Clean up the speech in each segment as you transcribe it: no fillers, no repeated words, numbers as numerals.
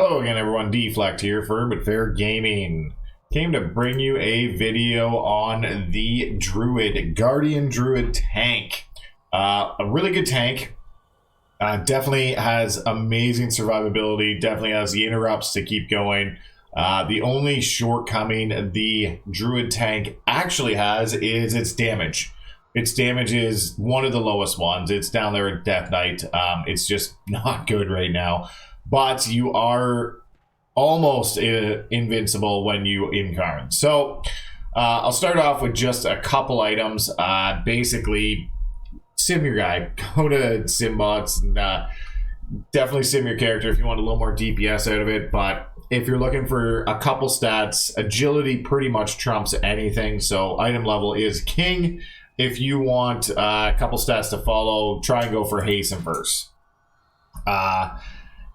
Hello again everyone, Deflect here for But Fair Gaming. Came to bring you a video on the Guardian Druid tank. A really good tank. Definitely has amazing survivability, definitely has the interrupts to keep going. The only shortcoming the Druid tank actually has is its damage. Its damage is one of the lowest ones. It's down there at Death Knight. It's just not good right now. But you are almost invincible when you incarn. So I'll start off with just a couple items. Basically, sim your guy. Go to Simbots and definitely sim your character if you want a little more DPS out of it. But if you're looking for a couple stats, agility pretty much trumps anything. So item level is king. If you want a couple stats to follow, try and go for Hasten Verse.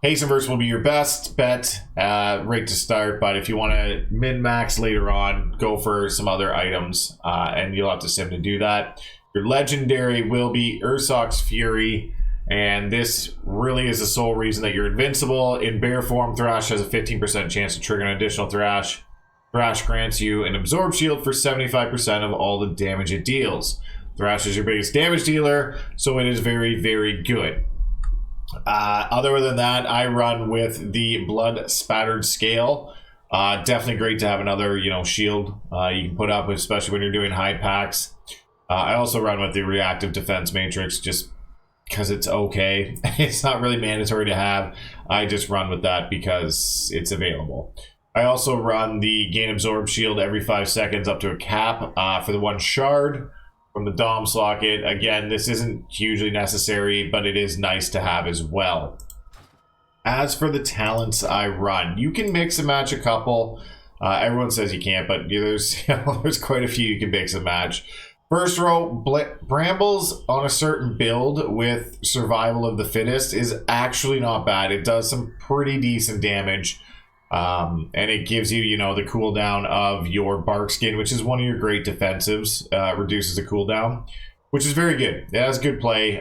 Hasten Verse will be your best bet right to start, but if you want to min-max later on, go for some other items, and you'll have to sim to do that. Your legendary will be Ursoc's Fury, and this really is the sole reason that you're invincible. In bear form, Thrash has a 15% chance to trigger an additional Thrash. Thrash grants you an absorb shield for 75% of all the damage it deals. Thrash is your biggest damage dealer, so it is very, very good. Other than that, I run with the blood spattered scale. Definitely great to have another, shield you can put up, especially when you're doing high packs. I also run with the reactive defense matrix just because it's okay. It's not really mandatory to have. I just run with that because it's available. I also run the gain absorb shield every 5 seconds up to a cap for the one shard from the Dom socket. Again, this isn't hugely necessary, but it is nice to have as well. As for the talents I run, you can mix and match a couple. Everyone says you can't, but there's there's quite a few you can mix and match. First row, Brambles on a certain build with survival of the fittest is actually not bad. It does some pretty decent damage. And it gives you, the cooldown of your bark skin, which is one of your great defensives. Reduces the cooldown, which is very good. It has good play.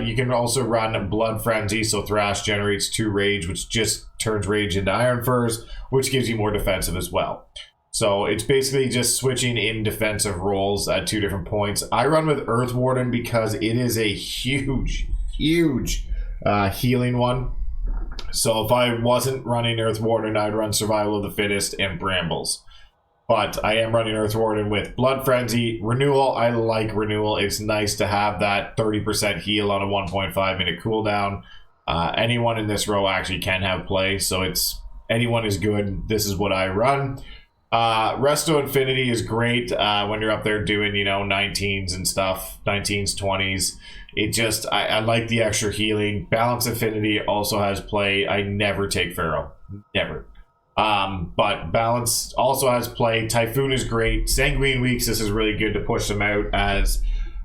You can also run Blood Frenzy, so Thrash generates 2 rage, which just turns rage into Iron Furs, which gives you more defensive as well. So it's basically just switching in defensive roles at 2 different points. I run with Earth Warden because it is a huge healing one. So if I wasn't running Earth Warden, I'd run Survival of the Fittest and Brambles. But I am running Earth Warden with Blood Frenzy. Renewal, I like Renewal. It's nice to have that 30% heal on a 1.5 minute cooldown. Anyone in this row actually can have play, so anyone is good. This is what I run. Resto Infinity is great when you're up there doing, 19s and stuff, 19s, 20s. I like the extra healing. Balance Infinity also has play. I never take Pharaoh. Never. But Balance also has play. Typhoon is great. Sanguine Weeks, this is really good to push them out as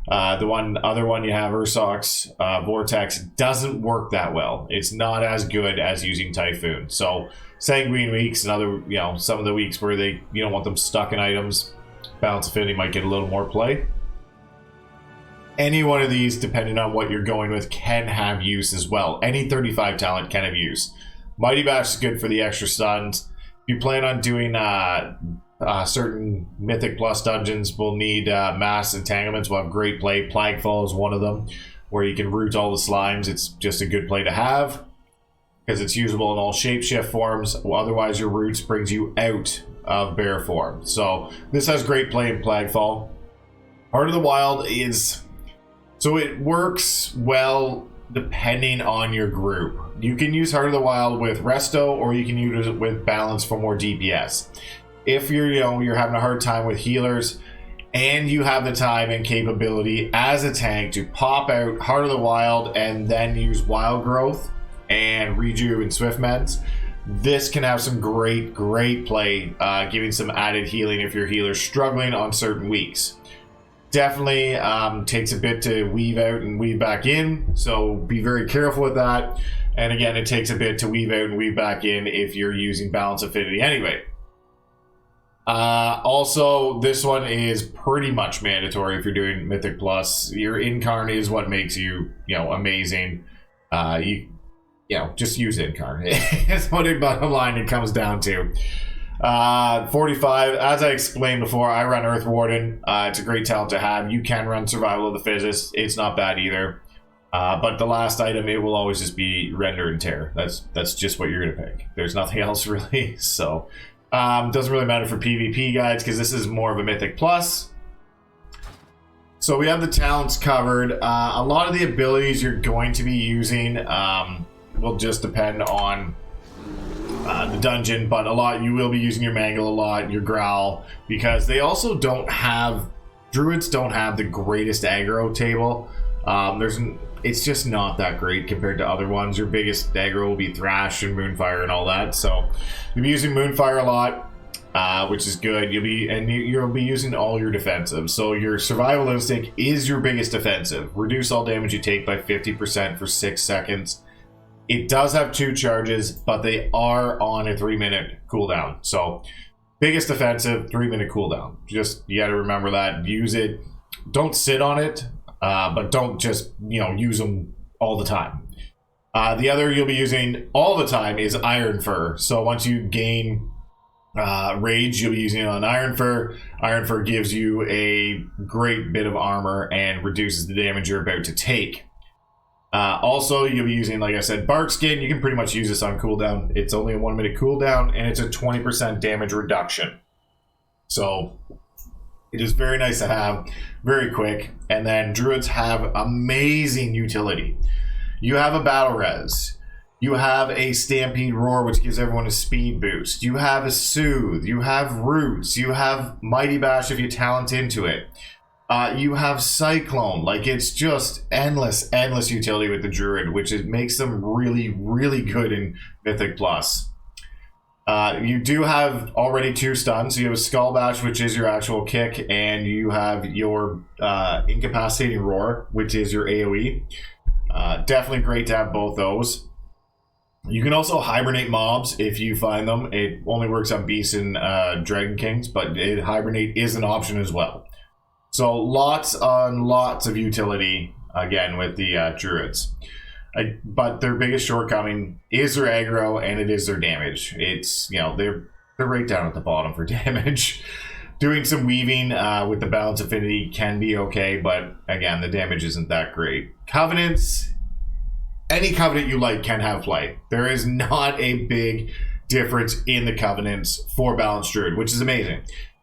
the other one you have, Ursoc's Vortex, doesn't work that well. It's not as good as using Typhoon. So Sanguine Weeks and other, some of the weeks where you don't want them stuck in items, Balance Infinity might get a little more play. Any one of these, depending on what you're going with, can have use as well. Any 35 talent can have use. Mighty Bash is good for the extra stuns. If you plan on doing certain Mythic Plus dungeons, will need Mass Entanglements, will have great play. Plaguefall is one of them, where you can root all the slimes. It's just a good play to have, because it's usable in all shapeshift forms. Otherwise, your roots brings you out of bear form. So this has great play in Plaguefall. Heart of the Wild is... So it works well depending on your group. You can use Heart of the Wild with Resto, or you can use it with Balance for more DPS. If you're having a hard time with healers, and you have the time and capability as a tank to pop out Heart of the Wild and then use Wild Growth and Reju and Swift Meds, this can have some great play, giving some added healing if your healer's struggling on certain weeks. Definitely takes a bit to weave out and weave back in, so be very careful with that. And again, it takes a bit to weave out and weave back in if you're using Balance Affinity anyway. Also, this one is pretty much mandatory if you're doing Mythic Plus. Your Incarn is what makes you, amazing. You you know, just use Incarn. It's what it bottom line it comes down to. 45, as I explained before, I run Earth Warden. It's a great talent to have. You can run Survival of the Fittest. It's not bad either. But the last item, it will always just be Render and Tear. That's just what you're gonna pick. There's nothing else really. So doesn't really matter for PvP guides because this is more of a Mythic Plus. So we have the talents covered. A lot of the abilities you're going to be using will just depend on the dungeon, but a lot you will be using your Mangle a lot, your Growl, because they also don't have, Druids don't have the greatest aggro table. It's just not that great compared to other ones. Your biggest aggro will be Thrash and Moonfire and all that, so you'll be using Moonfire a lot, which is good. You'll be using all your defensive. So your Survival Instinct is your biggest defensive. Reduce all damage you take by 50% for 6 seconds. It does have 2 charges, but they are on a 3-minute cooldown. So, biggest defensive, 3-minute cooldown. Just, you gotta remember that. Use it. Don't sit on it, but don't just, use them all the time. The other you'll be using all the time is Iron Fur. So, once you gain Rage, you'll be using it on Iron Fur. Iron Fur gives you a great bit of armor and reduces the damage you're about to take. Also, you'll be using, like I said, Bark Skin. You can pretty much use this on cooldown. It's only a 1-minute cooldown, and it's a 20% damage reduction. So, it is very nice to have, very quick. And then Druids have amazing utility. You have a Battle Res. You have a Stampede Roar, which gives everyone a speed boost. You have a Soothe. You have Roots. You have Mighty Bash if you talent into it. You have Cyclone. Like, it's just endless utility with the Druid, which makes them really, really good in Mythic Plus. You do have already 2 stuns. So you have a Skull Bash, which is your actual kick, and you have your Incapacitating Roar, which is your AoE. Definitely great to have both those. You can also hibernate mobs if you find them. It only works on Beasts and Dragon Kings, but hibernate is an option as well. So lots of utility, again, with the Druids. But their biggest shortcoming is their aggro, and it is their damage. It's, they're right down at the bottom for damage. Doing some weaving with the Balance Affinity can be okay, but again, the damage isn't that great. Covenants, any Covenant you like can have play. There is not a big difference in the Covenants for Balanced Druid, which is amazing.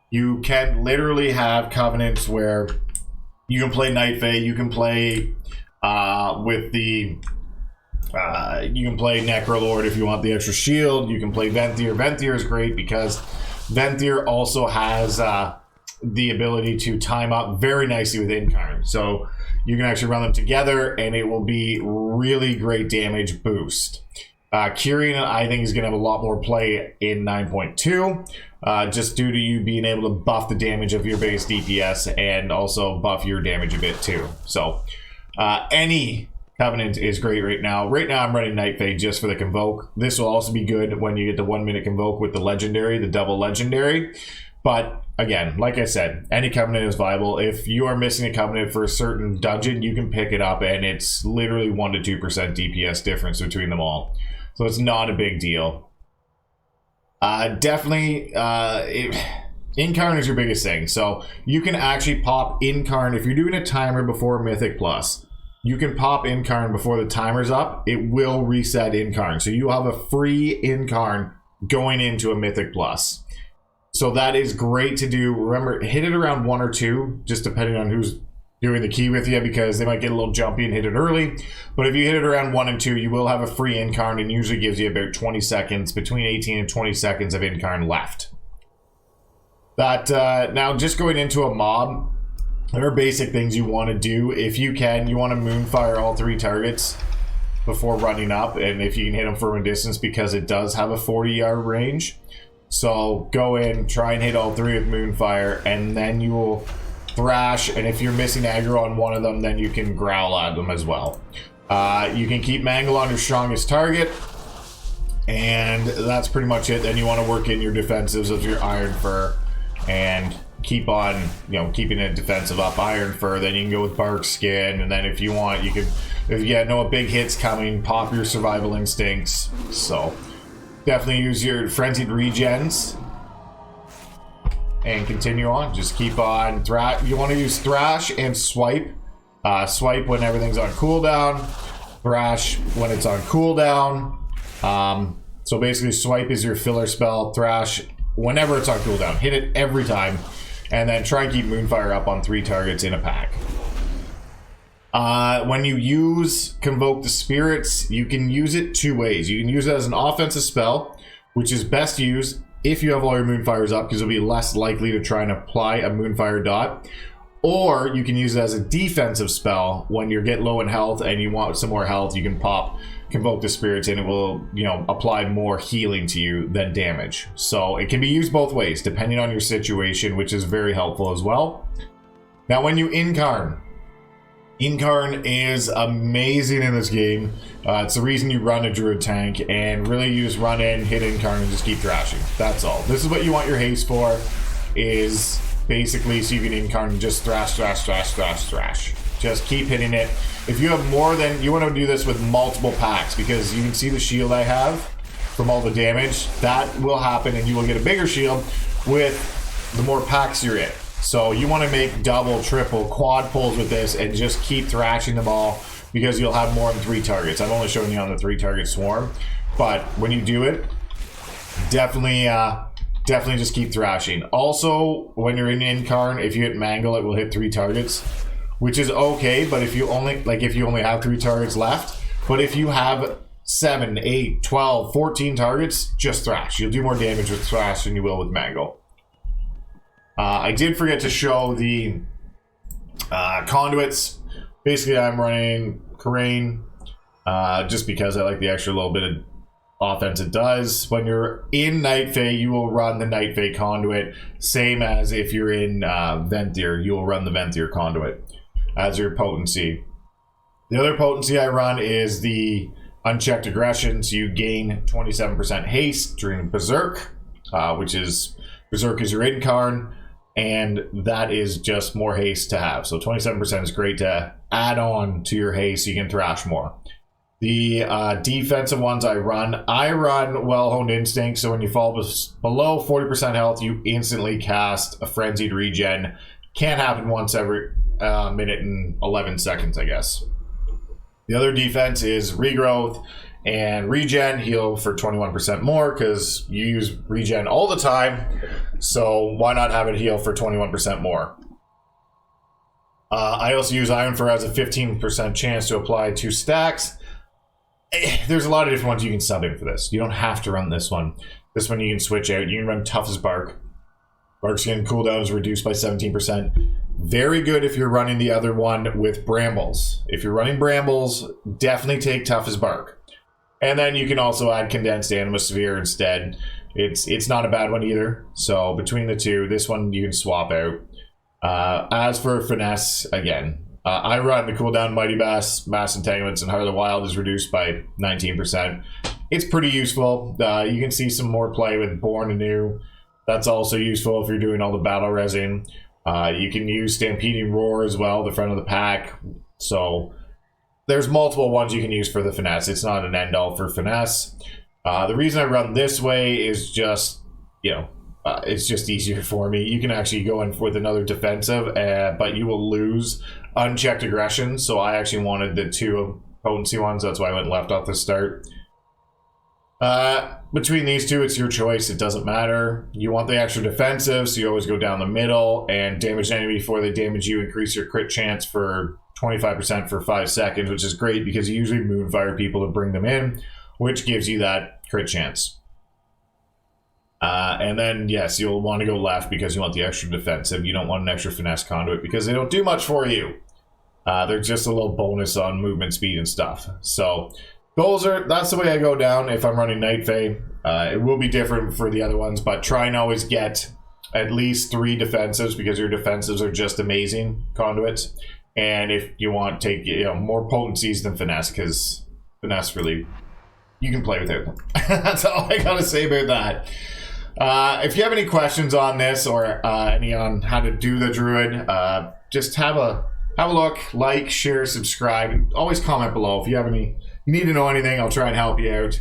You can literally have Covenants where you can play Night Fae, you can play with the you can play Necrolord if you want the extra shield, you can play Venthyr. Venthyr is great because Venthyr also has the ability to time up very nicely with Incarn. So you can actually run them together and it will be really great damage boost. Kyrian, I think, is going to have a lot more play in 9.2, just due to you being able to buff the damage of your biggest DPS and also buff your damage a bit too. So, any Covenant is great right now. Right now, I'm running Night Fae just for the Convoke. This will also be good when you get the 1-minute Convoke with the Legendary, the double Legendary. But, again, like I said, any Covenant is viable. If you are missing a Covenant for a certain dungeon, you can pick it up, and it's literally 1 to 2% DPS difference between them all. So it's not a big deal. Definitely, Incarn is your biggest thing. So you can actually pop Incarn. If you're doing a timer before Mythic Plus, you can pop Incarn before the timer's up. It will reset Incarn. So you have a free Incarn going into a Mythic Plus. So that is great to do. Remember, hit it around 1 or 2, just depending on who's doing the key with you, because they might get a little jumpy and hit it early. But if you hit it around 1 and 2, you will have a free Incarn, and usually gives you about 20 seconds, between 18 and 20 seconds of Incarn left. That now, just going into a mob, there are basic things you want to do. If you can, you want to Moonfire all 3 targets before running up, and if you can hit them from a distance, because it does have a 40-yard range. So go in, try and hit all 3 with Moonfire, and then you will Thrash, and if you're missing aggro on one of them, then you can Growl at them as well. You can keep Mangle on your strongest target, and that's pretty much it. Then you want to work in your defensives of your Iron Fur, and keep on, you know, keeping it defensive up. Iron Fur, then you can go with Bark Skin, and then if you want, you can, if you know a big hit's coming, pop your Survival Instincts. So definitely use your Frenzied Regens and continue on. Just keep on. You want to use Thrash and Swipe. Swipe when everything's on cooldown. Thrash when it's on cooldown. So basically, Swipe is your filler spell. Thrash whenever it's on cooldown. Hit it every time. And then try and keep Moonfire up on 3 targets in a pack. When you use Convoke the Spirits, you can use it 2 ways. You can use it as an offensive spell, which is best used if you have all your Moonfires up, because it'll be less likely to try and apply a Moonfire dot. Or you can use it as a defensive spell. When you get low in health and you want some more health, you can pop Convoke the Spirits and it will, you know, apply more healing to you than damage. So it can be used both ways depending on your situation, which is very helpful as well. Now when you Incarn is amazing in this game. It's the reason you run a Druid tank, and really you just run in, hit Incarn, and just keep thrashing. That's all. This is what you want your haste for, is basically so you can Incarn and just thrash. Just keep hitting it. If you have more than, you want to do this with multiple packs, because you can see the shield I have from all the damage. That will happen, and you will get a bigger shield with the more packs you're in. So you want to make double, triple, quad pulls with this and just keep thrashing them all, because you'll have more than 3 targets. I'm only showing you on the 3 target swarm, but when you do it, definitely just keep thrashing. Also, when you're in Incarn, if you hit Mangle, it will hit 3 targets, which is okay. But if you only have 3 targets left, but if you have 7, 8, 12, 14 targets, just thrash. You'll do more damage with thrash than you will with Mangle. I did forget to show the Conduits. Basically, I'm running Karain just because I like the extra little bit of offense it does. When you're in Night Fae, you will run the Night Fae Conduit, same as if you're in Venthyr, you will run the Venthyr Conduit as your potency. The other potency I run is the Unchecked Aggression, so you gain 27% haste during Berserk, which is, Berserk is your Incarn, and that is just more haste to have. So 27% is great to add on to your haste so you can thrash more. The defensive ones I run Well-Honed Instinct, so when you fall below 40% health, you instantly cast a Frenzied Regen. Can't happen once every minute and 11 seconds, I guess. The other defense is Regrowth and Regen, heal for 21% more, because you use Regen all the time, so why not have it heal for 21% more? I also use Iron Fur as a 15% chance to apply 2 stacks. There's a lot of different ones you can sub in for this. You don't have to run this one. This one you can switch out. You can run Tough as Bark. Bark Skin cooldown is reduced by 17%. Very good if you're running the other one with Brambles. If you're running Brambles, definitely take Tough as Bark. And then you can also add Condensed Animosphere instead. It's not a bad one either. So between the two, this one you can swap out. As for Finesse, again, I run the cooldown Mighty Bass, Mass Entanglements, and Heart of the Wild is reduced by 19%. It's pretty useful. You can see some more play with Born Anew. That's also useful if you're doing all the battle resin. You can use Stampeding Roar as well, the front of the pack. So there's multiple ones you can use for the Finesse. It's not an end-all for Finesse. The reason I run this way is just, it's just easier for me. You can actually go in with another defensive, but you will lose Unchecked Aggression. So I actually wanted the 2 potency ones. That's why I went left off the start. Between these two, it's your choice. It doesn't matter. You want the extra defensive, so you always go down the middle and damage an enemy before they damage you. Increase your crit chance for 25% for 5 seconds, which is great because you usually Moonfire people to bring them in, which gives you that crit chance. And then, yes, you'll want to go left because you want the extra defensive. You don't want an extra Finesse Conduit because they don't do much for you. They're just a little bonus on movement speed and stuff. So that's the way I go down if I'm running Night Fae. It will be different for the other ones, but try and always get at least 3 defensives because your defensives are just amazing conduits. And if you want, take more potencies than Finesse, because Finesse really, you can play with it. That's all I gotta say about that. If you have any questions on this or any on how to do the druid, just have a look, like, share, subscribe, and always comment below if you have any. You need to know anything, I'll try and help you out.